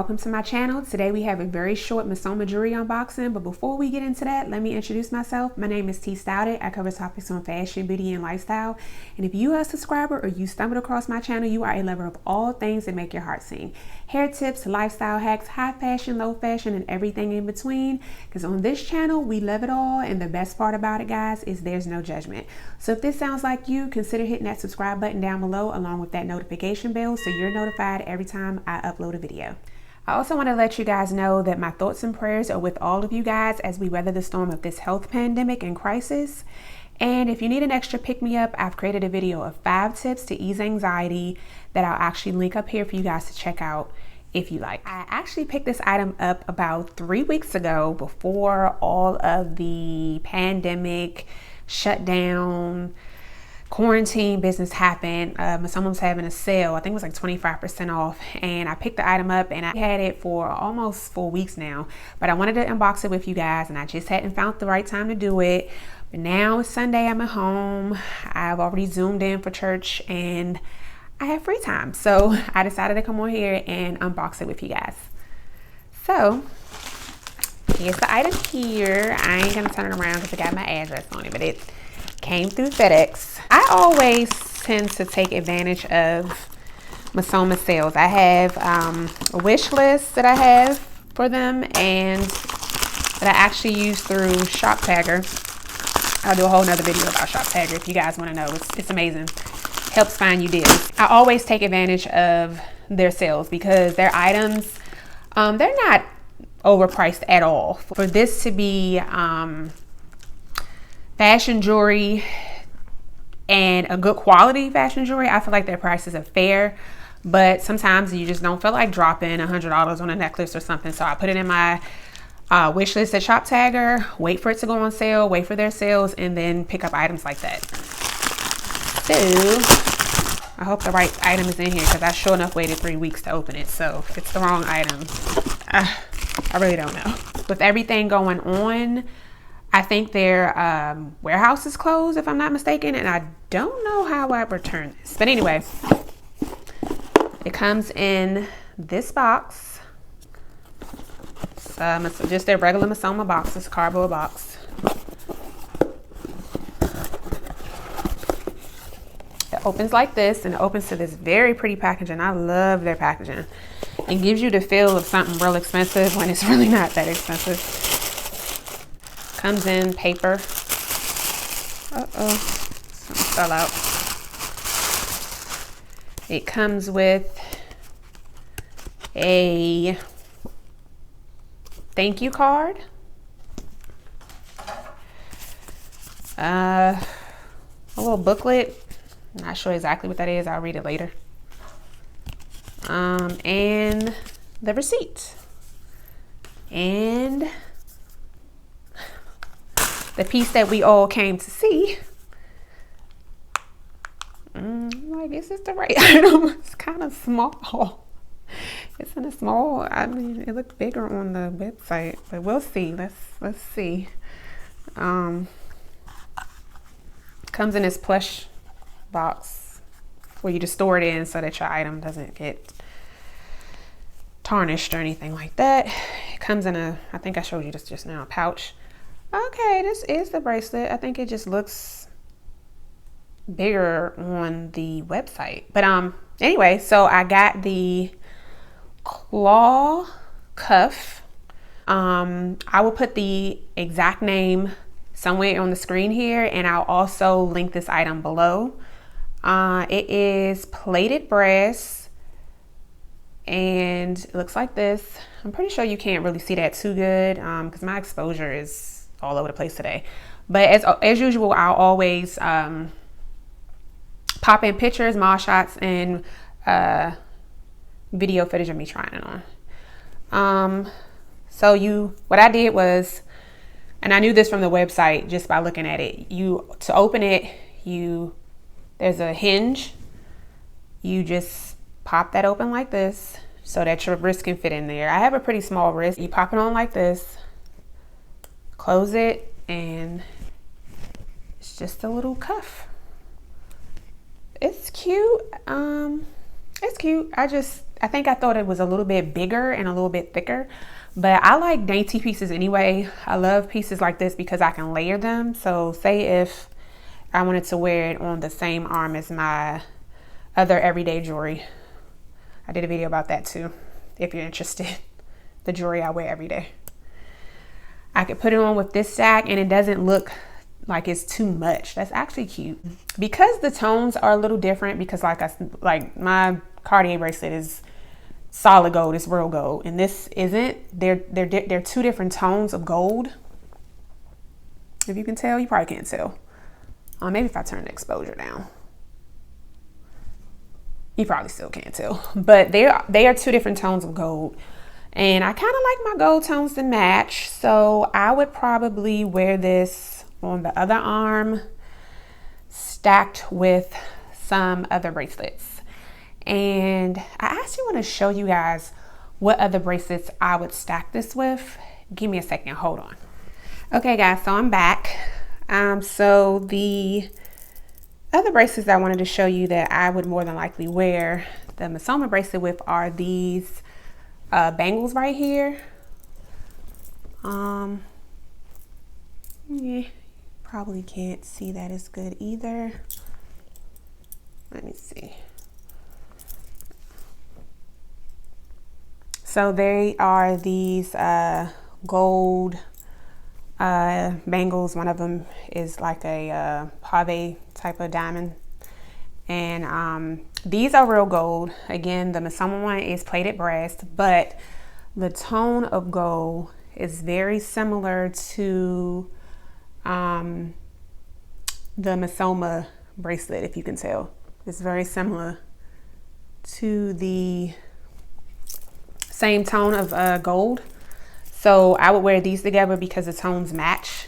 welcome to my channel. Today we have a very short Missoma Jewellery unboxing, but before we get into that, let me introduce myself. My name is T Stouted. I cover topics on fashion, beauty, and lifestyle. And if you are a subscriber or you stumbled across my channel, you are a lover of all things that make your heart sing. Hair tips, lifestyle hacks, high fashion, low fashion, and everything in between. Because on this channel, we love it all. And the best part about it, guys, is there's no judgment. So if this sounds like you, consider hitting that subscribe button down below along with that notification bell so you're notified every time I upload a video. I also want to let you guys know that my thoughts and prayers are with all of you guys as we weather the storm of this health pandemic and crisis. And if you need an extra pick-me-up, I've created a video of 5 tips to ease anxiety that I'll actually link up here for you guys to check out if you like. I actually picked this item up about 3 weeks ago before all of the pandemic shutdown, quarantine business happened. Missoma was having a sale. I think it was like 25% off, and I picked the item up and I had it for almost 4 weeks now, but I wanted to unbox it with you guys and I just hadn't found the right time to do it. But now it's Sunday, I'm at home, I've already zoomed in for church and I have free time, so I decided to come on here and unbox it with you guys. So here's the item here. I ain't gonna turn it around because it got my address on it, but it came through FedEx. I always tend to take advantage of Missoma sales. I have a wish list that I have for them and that I actually use through ShopTagger. I'll do a whole nother video about ShopTagger if you guys want to know. It's amazing. Helps find you deals. I always take advantage of their sales because their items, they're not overpriced at all. For this to be fashion jewelry and a good quality fashion jewelry, I feel like their prices are fair, but sometimes you just don't feel like dropping $100 on a necklace or something. So I put it in my wish list at ShopTagger, wait for it to go on sale, wait for their sales, and then pick up items like that. So I hope the right item is in here because I sure enough waited 3 weeks to open it. So if it's the wrong item, I really don't know. With everything going on, I think their warehouse is closed, if I'm not mistaken, and I don't know how I return this. But anyway, it comes in this box. It's just their regular Missoma box. It's a cardboard box. It opens like this, and it opens to this very pretty packaging. I love their packaging. It gives you the feel of something real expensive when it's really not that expensive. Comes in paper. Uh-oh, something fell out. It comes with a thank you card. A little booklet. Not sure exactly what that is. I'll read it later. And the receipt. And the piece that we all came to see. Like, this is the right item. It's kind of small. It's in a small, I mean, it looked bigger on the website, but we'll see. Let's see. Comes in this plush box where you just store it in so that your item doesn't get tarnished or anything like that. It comes in a, I think I showed you this just now, a pouch. Okay, this is the bracelet. I think it just looks bigger on the website. But anyway, so I got the claw cuff. I will put the exact name somewhere on the screen here, and I'll also link this item below. It is plated brass and it looks like this. I'm pretty sure you can't really see that too good because my exposure is all over the place today. But as usual, I'll always pop in pictures, mall shots, and video footage of me trying it on. So what I did was, and I knew this from the website just by looking at it, to open it, there's a hinge. You just pop that open like this so that your wrist can fit in there. I have a pretty small wrist. You pop it on like this, close it, and it's just a little cuff. It's cute. It's cute. think I thought it was a little bit bigger and a little bit thicker, but I like dainty pieces anyway. I love pieces like this because I can layer them. So say if I wanted to wear it on the same arm as my other everyday jewelry. I did a video about that too, if you're interested. The jewelry I wear every day. I could put it on with this stack and it doesn't look like it's too much. That's actually cute. Because the tones are a little different, because like my Cartier bracelet is solid gold, it's real gold, and this isn't. They're two different tones of gold. If you can tell, you probably can't tell. Maybe if I turn the exposure down. You probably still can't tell, but they are two different tones of gold, and I kind of like my gold tones to match, so I would probably wear this on the other arm stacked with some other bracelets. And I actually want to show you guys what other bracelets I would stack this with. Give me a second, hold on. Okay guys, so I'm back. So the other bracelets I wanted to show you that I would more than likely wear the Missoma bracelet with are these bangles right here. Yeah, probably can't see that as good either. Let me see. So they are these gold bangles. One of them is like a pave type of diamond, and these are real gold. Again, the Missoma one is plated brass, but the tone of gold is very similar to the Missoma bracelet. If you can tell, it's very similar to the same tone of gold. So I would wear these together because the tones match,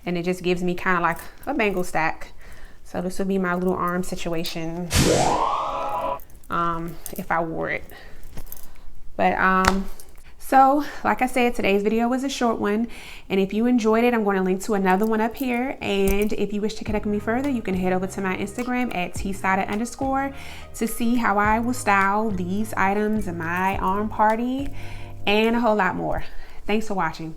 and it just gives me kind of like a bangle stack. So this would be my little arm situation if I wore it. But so like I said, today's video was a short one, and if you enjoyed it, I'm going to link to another one up here. And if you wish to connect with me further, you can head over to my Instagram at @tstada_ to see how I will style these items in my arm party and a whole lot more. Thanks for watching.